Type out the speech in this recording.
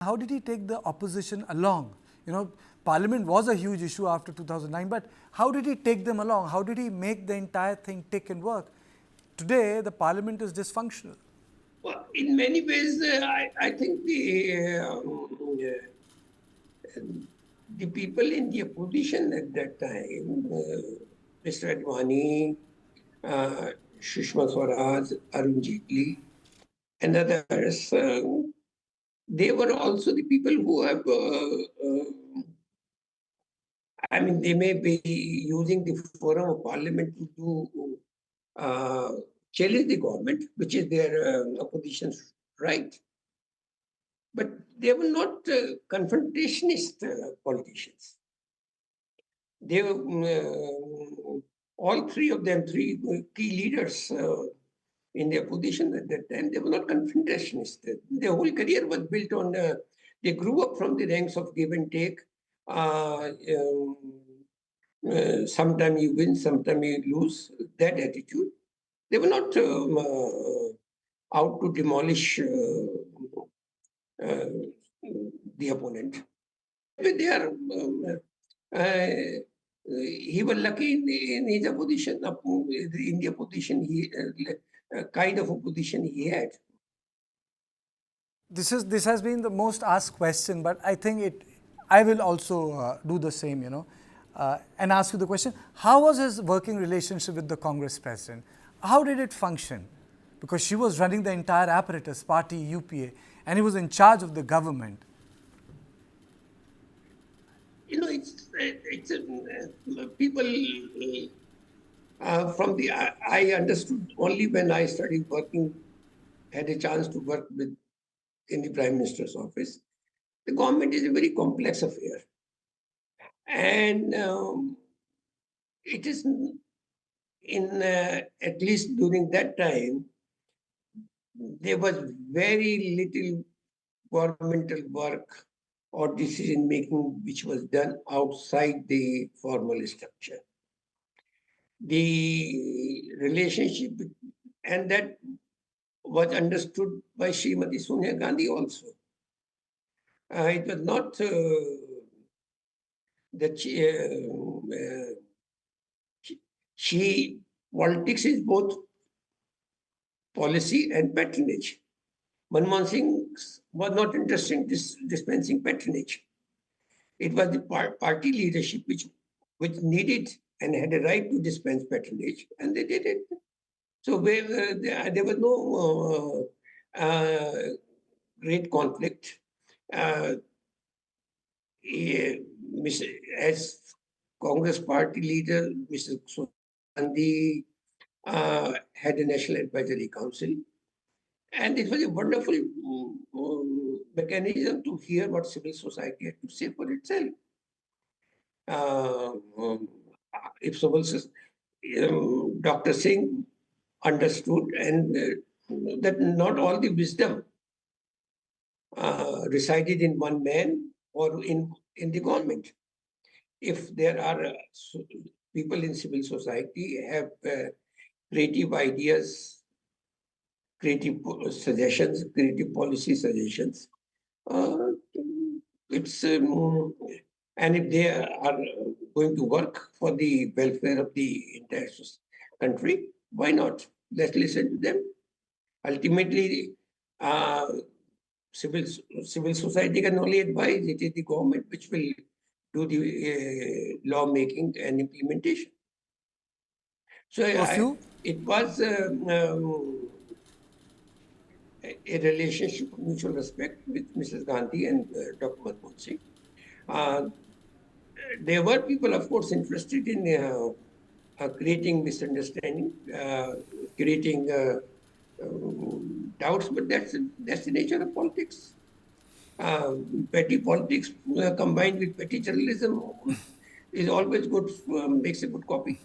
How did he take the opposition along? Parliament was a huge issue after 2009, but how did he take them along? How did he make the entire thing tick and work? Today, the parliament is dysfunctional. Well, in many ways, I think the people in the opposition at that time, Mr. Advani, Sushma Swaraj, Arun Jaitley, and others, they were also the people who have, they may be using the forum of parliament to do challenge the government, which is their opposition's right. But they were not confrontationist politicians. They were all three of them, three key leaders in their position at that time. They were not confrontationists. Their whole career was built on. They grew up from the ranks of give and take. Sometimes you win, sometimes you lose. That attitude. They were not out to demolish the opponent. They are. He was lucky in his opposition, in the opposition kind of opposition he had. This has been the most asked question, but I think I will also do the same, and ask you the question: how was his working relationship with the Congress president? How did it function? Because she was running the entire apparatus, party, UPA, and he was in charge of the government. It's people from the I understood only when I started working, had a chance to work in the Prime Minister's office. The government is a very complex affair, and it is in at least during that time there was very little governmental work or decision making which was done outside the formal structure. The relationship, and that was understood by Srimati Sonia Gandhi also. It was not that politics is both policy and patronage. Manmohan Singh was not interested in dispensing patronage. It was the party leadership which needed and had a right to dispense patronage, and they did it. So there was no great conflict. As Congress party leader, Mr. Gandhi had a National Advisory Council, and it was a wonderful mechanism to hear what civil society had to say for itself. If someone says, Dr. Singh understood and that not all the wisdom resided in one man or in the government. If there are people in civil society have creative ideas, creative suggestions, creative policy suggestions, it's and if they are going to work for the welfare of the entire country, why not? Let's listen to them. Ultimately, civil society can only advise. It is the government which will do the law making and implementation. So it was a relationship of mutual respect with Mrs. Gandhi and Dr. Manmohan Singh. There were people, of course, interested in creating misunderstanding, creating doubts, but that's the nature of politics. Petty politics combined with petty journalism is always good, makes a good copy.